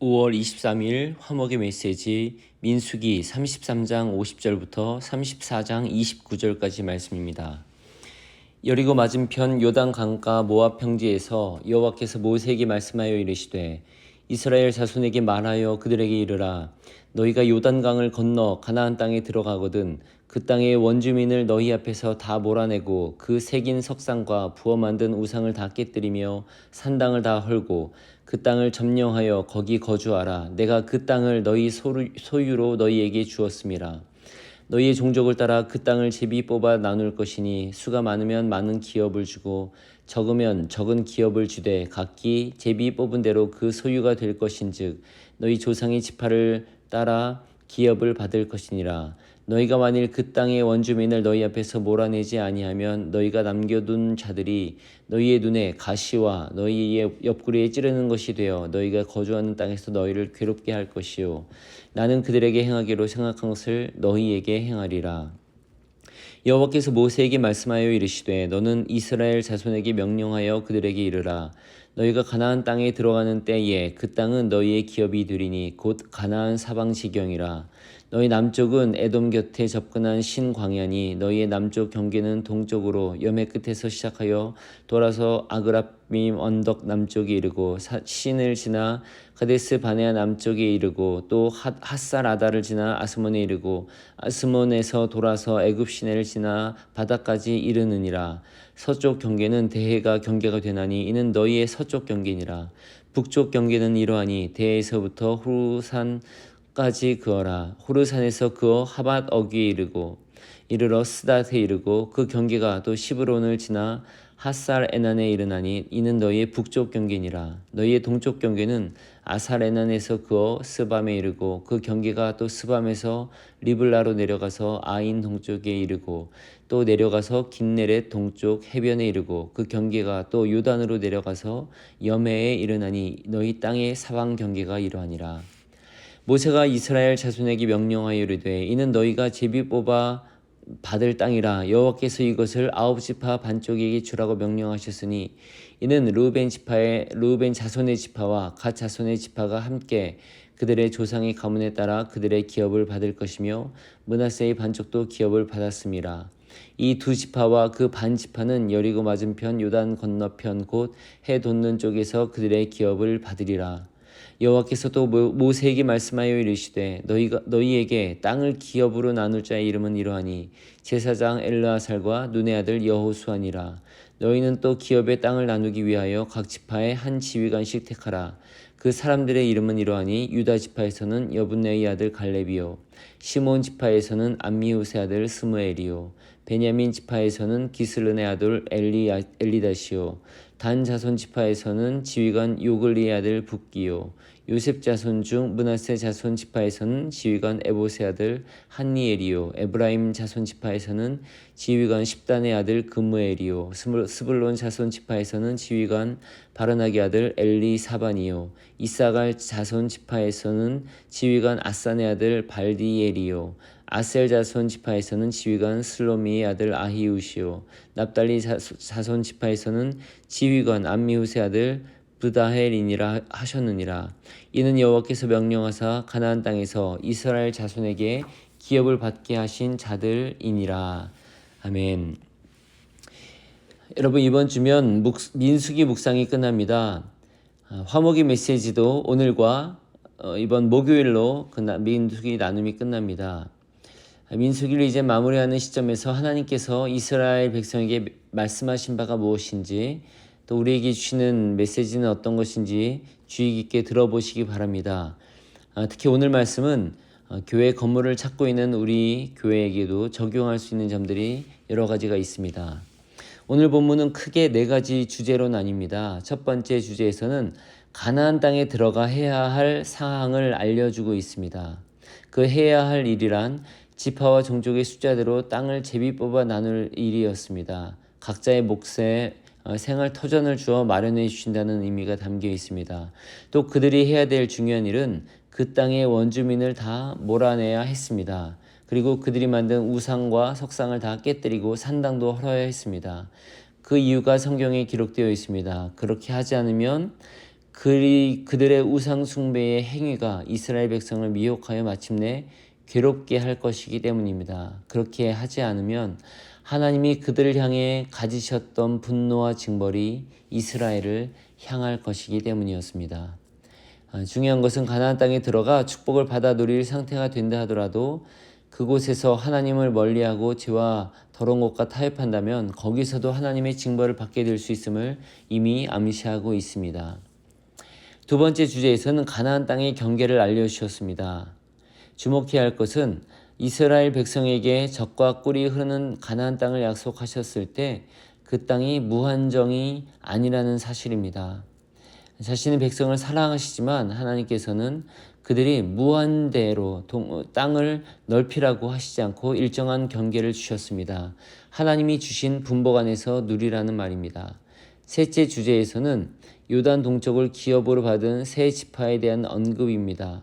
5월 23일 화목의 메시지 민수기 33장 50절부터 34장 29절까지 말씀입니다. 여리고 맞은편 요단 강가 모압 평지에서 여호와께서 모세에게 말씀하여 이르시되 이스라엘 자손에게 말하여 그들에게 이르라. 너희가 요단강을 건너 가나안 땅에 들어가거든 그 땅의 원주민을 너희 앞에서 다 몰아내고 그 새긴 석상과 부어 만든 우상을 다 깨뜨리며 산당을 다 헐고 그 땅을 점령하여 거기 거주하라. 내가 그 땅을 너희 소유로 너희에게 주었음이라. 너희의 종족을 따라 그 땅을 제비 뽑아 나눌 것이니 수가 많으면 많은 기업을 주고 적으면 적은 기업을 주되 각기 제비 뽑은 대로 그 소유가 될 것인즉 너희 조상의 지파를 따라 기업을 받을 것이니라. 너희가 만일 그 땅의 원주민을 너희 앞에서 몰아내지 아니하면 너희가 남겨둔 자들이 너희의 눈에 가시와 너희의 옆구리에 찌르는 것이 되어 너희가 거주하는 땅에서 너희를 괴롭게 할 것이요 나는 그들에게 행하기로 생각한 것을 너희에게 행하리라. 여호와께서 모세에게 말씀하여 이르시되 너는 이스라엘 자손에게 명령하여 그들에게 이르라. 너희가 가나안 땅에 들어가는 때에 그 땅은 너희의 기업이 되리니 곧 가나안 사방 지경이라. 너희 남쪽은 에돔 곁에 접근한 신광야니 너희의 남쪽 경계는 동쪽으로 여매 끝에서 시작하여 돌아서 아그라빔 언덕 남쪽에 이르고 신을 지나 가데스 바네아 남쪽에 이르고 또 핫살 아다를 지나 아스몬에 이르고 아스몬에서 돌아서 애굽 시내를 지나 바다까지 이르느니라. 서쪽 경계는 대해가 경계가 되나니 이는 너희의 서쪽 경계니라. 북쪽 경계는 이러하니 대해에서부터 후루산까지 그어라. 후르산에서 그어 하밧 어귀에 이르러 스닷에 이르고 그 경계가 또 시브론을 지나 핫살 에난에 이르나니 이는 너희의 북쪽 경계니라. 너희의 동쪽 경계는 아살 에난에서 그어 스밤에 이르고 그 경계가 또 스밤에서 리블라로 내려가서 아인 동쪽에 이르고 또 내려가서 긴네렛 동쪽 해변에 이르고 그 경계가 또 요단으로 내려가서 여매에 이르나니 너희 땅의 사방 경계가 이러하니라. 모세가 이스라엘 자손에게 명령하여 이르되 이는 너희가 제비 뽑아 받을 땅이라. 여호와께서 이것을 아홉 지파 반쪽에게 주라고 명령하셨으니 이는 르우벤 자손의 지파와 갓 자손의 지파가 함께 그들의 조상의 가문에 따라 그들의 기업을 받을 것이며 므낫세의 반쪽도 기업을 받았음이라. 이 두 지파와 그 반 지파는 여리고 맞은편 요단 건너편 곧 해 돋는 쪽에서 그들의 기업을 받으리라. 여호와께서 또 모세에게 말씀하여 이르시되 너희에게 땅을 기업으로 나눌 자의 이름은 이러하니 제사장 엘르아살과 눈의 아들 여호수아니라. 너희는 또 기업의 땅을 나누기 위하여 각 지파에 한 지휘관씩 택하라. 그 사람들의 이름은 이러하니 유다 지파에서는 여분네의 아들 갈렙이요 시몬 지파에서는 암미후스의 아들 스무엘이요 베냐민 지파에서는 기슬른의 아들 엘리다시요 단 자손 지파에서는 지휘관 요글리의 아들 붓기요 요셉 자손 중 므낫세 자손 지파에서는 지휘관 에봇의 아들 한니엘이요 에브라임 자손 지파에서는 지휘관 십단의 아들 그무엘이요 스불론 자손 지파에서는 지휘관 바르나게 아들 엘리사반이요 이사갈 자손 지파에서는 지휘관 아산의 아들 발디엘이요 아셀 자손 지파에서는 지휘관 슬로미의 아들 아히우시요 납달리 자손 지파에서는 지휘관 암미후스의 아들 브다헬이니라 하셨느니라. 이는 여호와께서 명령하사 가나안 땅에서 이스라엘 자손에게 기업을 받게 하신 자들이니라. 아멘. 여러분, 이번 주면 민수기 묵상이 끝납니다. 화목의 메시지도 오늘과 이번 목요일로 민수기 나눔이 끝납니다. 민수기를 이제 마무리하는 시점에서 하나님께서 이스라엘 백성에게 말씀하신 바가 무엇인지 또 우리에게 주시는 메시지는 어떤 것인지 주의 깊게 들어보시기 바랍니다. 특히 오늘 말씀은 교회 건물을 찾고 있는 우리 교회에게도 적용할 수 있는 점들이 여러 가지가 있습니다. 오늘 본문은 크게 네 가지 주제로 나뉩니다. 첫 번째 주제에서는 가나안 땅에 들어가 해야 할 사항을 알려주고 있습니다. 그 해야 할 일이란 지파와 종족의 숫자대로 땅을 제비 뽑아 나눌 일이었습니다. 각자의 몫에 생활 터전을 주어 마련해 주신다는 의미가 담겨 있습니다. 또 그들이 해야 될 중요한 일은 그 땅의 원주민을 다 몰아내야 했습니다. 그리고 그들이 만든 우상과 석상을 다 깨뜨리고 산당도 헐어야 했습니다. 그 이유가 성경에 기록되어 있습니다. 그렇게 하지 않으면 그들의 우상 숭배의 행위가 이스라엘 백성을 미혹하여 마침내 괴롭게 할 것이기 때문입니다. 그렇게 하지 않으면 하나님이 그들을 향해 가지셨던 분노와 징벌이 이스라엘을 향할 것이기 때문이었습니다. 중요한 것은 가나안 땅에 들어가 축복을 받아 누릴 상태가 된다 하더라도 그곳에서 하나님을 멀리하고 죄와 더러운 것과 타협한다면 거기서도 하나님의 징벌을 받게 될 수 있음을 이미 암시하고 있습니다. 두 번째 주제에서는 가나안 땅의 경계를 알려주셨습니다. 주목해야 할 것은 이스라엘 백성에게 젖과 꿀이 흐르는 가나안 땅을 약속하셨을 때 그 땅이 무한정이 아니라는 사실입니다. 자신의 백성을 사랑하시지만 하나님께서는 그들이 무한대로 땅을 넓히라고 하시지 않고 일정한 경계를 주셨습니다. 하나님이 주신 분복 안에서 누리라는 말입니다. 셋째 주제에서는 요단 동쪽을 기업으로 받은 세 지파에 대한 언급입니다.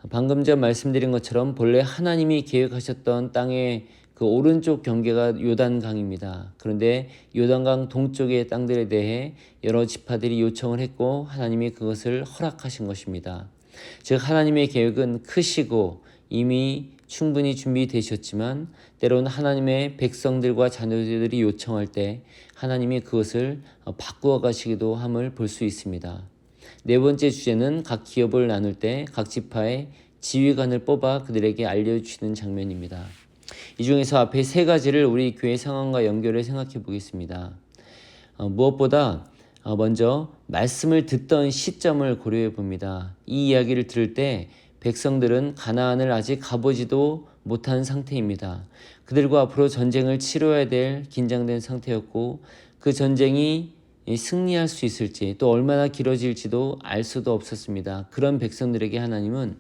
방금 전 말씀드린 것처럼 본래 하나님이 계획하셨던 땅의 그 오른쪽 경계가 요단강입니다. 그런데 요단강 동쪽의 땅들에 대해 여러 지파들이 요청을 했고 하나님이 그것을 허락하신 것입니다. 즉 하나님의 계획은 크시고 이미 충분히 준비되셨지만 때로는 하나님의 백성들과 자녀들이 요청할 때 하나님이 그것을 바꾸어 가시기도 함을 볼 수 있습니다. 네 번째 주제는 각 기업을 나눌 때 각 지파의 지휘관을 뽑아 그들에게 알려주시는 장면입니다. 이 중에서 앞에 세 가지를 우리 교회 상황과 연결해 생각해 보겠습니다. 무엇보다 먼저 말씀을 듣던 시점을 고려해 봅니다. 이 이야기를 들을 때 백성들은 가나안을 아직 가보지도 못한 상태입니다. 그들과 앞으로 전쟁을 치러야 될 긴장된 상태였고 그 전쟁이 승리할 수 있을지 또 얼마나 길어질지도 알 수도 없었습니다. 그런 백성들에게 하나님은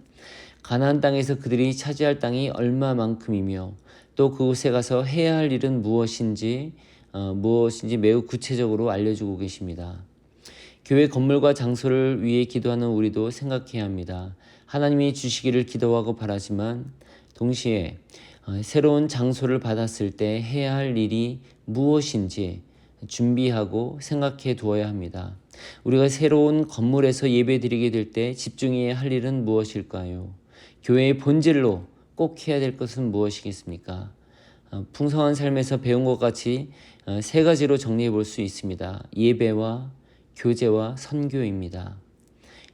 가나안 땅에서 그들이 차지할 땅이 얼마만큼이며 또 그곳에 가서 해야 할 일은 무엇인지 매우 구체적으로 알려주고 계십니다. 교회 건물과 장소를 위해 기도하는 우리도 생각해야 합니다. 하나님이 주시기를 기도하고 바라지만 동시에 새로운 장소를 받았을 때 해야 할 일이 무엇인지 준비하고 생각해 두어야 합니다. 우리가 새로운 건물에서 예배드리게 될 때 집중해야 할 일은 무엇일까요? 교회의 본질로 꼭 해야 될 것은 무엇이겠습니까? 풍성한 삶에서 배운 것 같이 세 가지로 정리해 볼 수 있습니다. 예배와 교제와 선교입니다.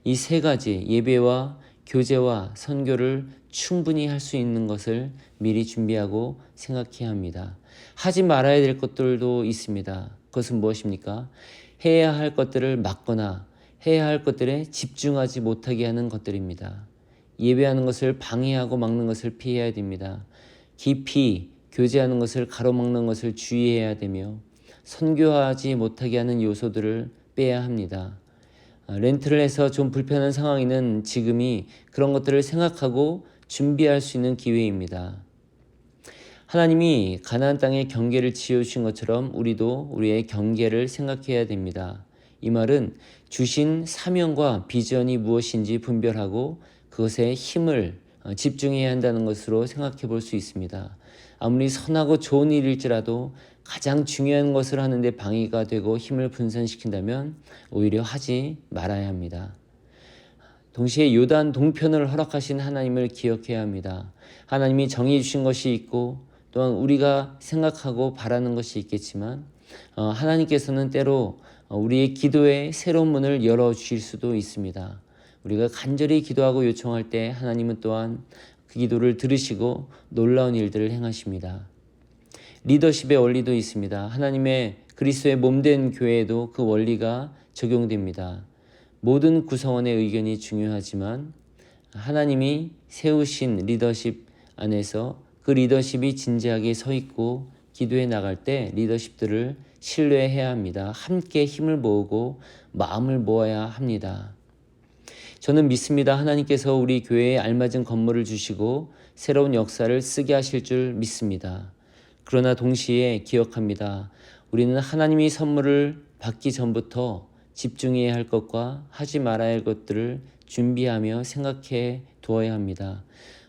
이 세 가지 예배와 교제와 선교를 충분히 할 수 있는 것을 미리 준비하고 생각해야 합니다. 하지 말아야 될 것들도 있습니다. 그것은 무엇입니까? 해야 할 것들을 막거나 해야 할 것들에 집중하지 못하게 하는 것들입니다. 예배하는 것을 방해하고 막는 것을 피해야 됩니다. 깊이 교제하는 것을 가로막는 것을 주의해야 되며 선교하지 못하게 하는 요소들을 빼야 합니다. 렌트를 해서 좀 불편한 상황에는 지금이 그런 것들을 생각하고 준비할 수 있는 기회입니다. 하나님이 가나안 땅의 경계를 지어주신 것처럼 우리도 우리의 경계를 생각해야 됩니다. 이 말은 주신 사명과 비전이 무엇인지 분별하고 그것에 힘을 집중해야 한다는 것으로 생각해 볼 수 있습니다. 아무리 선하고 좋은 일일지라도 가장 중요한 것을 하는데 방해가 되고 힘을 분산시킨다면 오히려 하지 말아야 합니다. 동시에 요단 동편을 허락하신 하나님을 기억해야 합니다. 하나님이 정해 주신 것이 있고 또한 우리가 생각하고 바라는 것이 있겠지만 하나님께서는 때로 우리의 기도에 새로운 문을 열어주실 수도 있습니다. 우리가 간절히 기도하고 요청할 때 하나님은 또한 그 기도를 들으시고 놀라운 일들을 행하십니다. 리더십의 원리도 있습니다. 하나님의 그리스도의 몸된 교회에도 그 원리가 적용됩니다. 모든 구성원의 의견이 중요하지만 하나님이 세우신 리더십 안에서 그 리더십이 진지하게 서 있고 기도해 나갈 때 리더십들을 신뢰해야 합니다. 함께 힘을 모으고 마음을 모아야 합니다. 저는 믿습니다. 하나님께서 우리 교회에 알맞은 건물을 주시고 새로운 역사를 쓰게 하실 줄 믿습니다. 그러나 동시에 기억합니다. 우리는 하나님이 선물을 받기 전부터 집중해야 할 것과 하지 말아야 할 것들을 준비하며 생각해 두어야 합니다.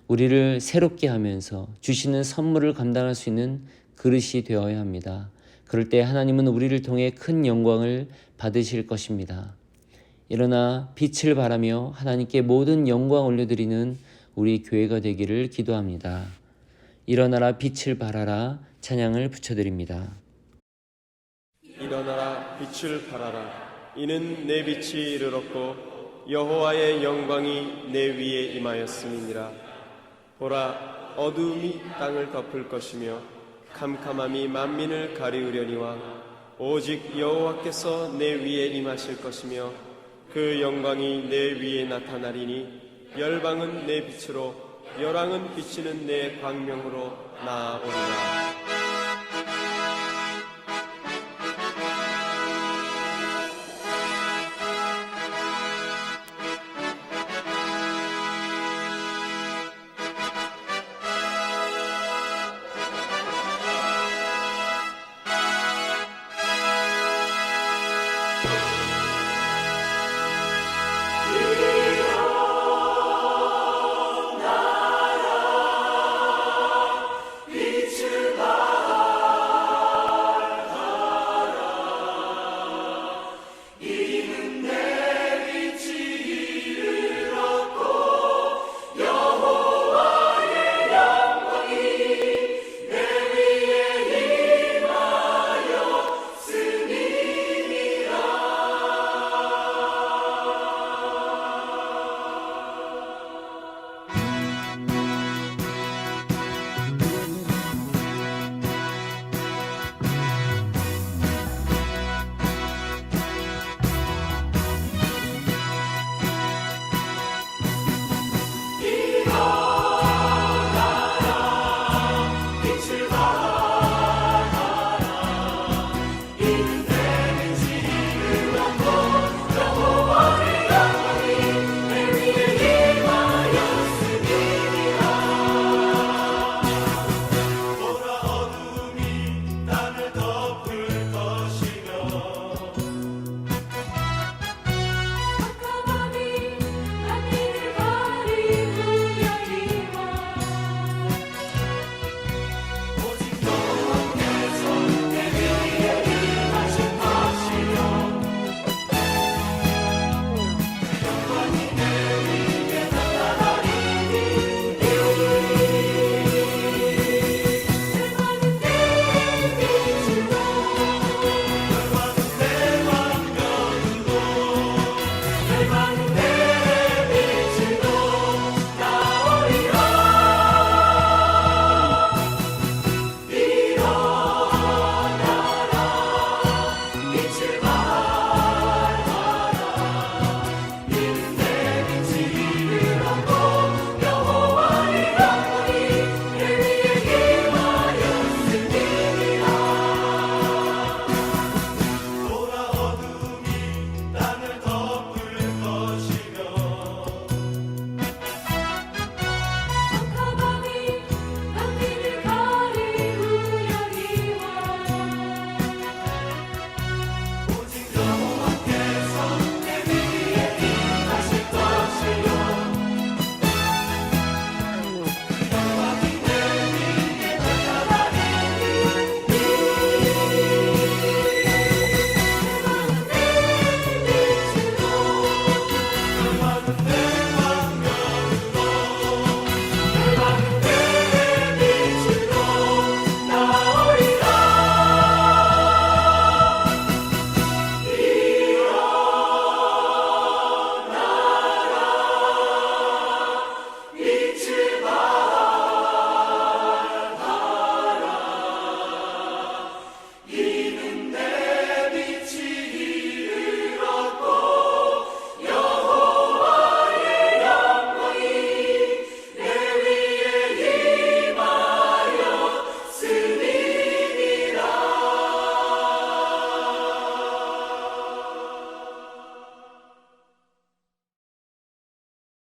우리를 새롭게 하면서 주시는 선물을 감당할 수 있는 그릇이 되어야 합니다. 그럴 때 하나님은 우리를 통해 큰 영광을 받으실 것입니다. 일어나 빛을 발하며 하나님께 모든 영광 올려드리는 우리 교회가 되기를 기도합니다. 일어나라 빛을 발하라 찬양을 붙여드립니다. 일어나라 빛을 발하라. 이는 내 빛이 이르렀고 여호와의 영광이 내 위에 임하였음이니라. 보라, 어두움이 땅을 덮을 것이며 캄캄함이 만민을 가리우려니와 오직 여호와께서 내 위에 임하실 것이며 그 영광이 내 위에 나타나리니 열방은 내 빛으로 열왕은 비치는 내 광명으로 나아오리라.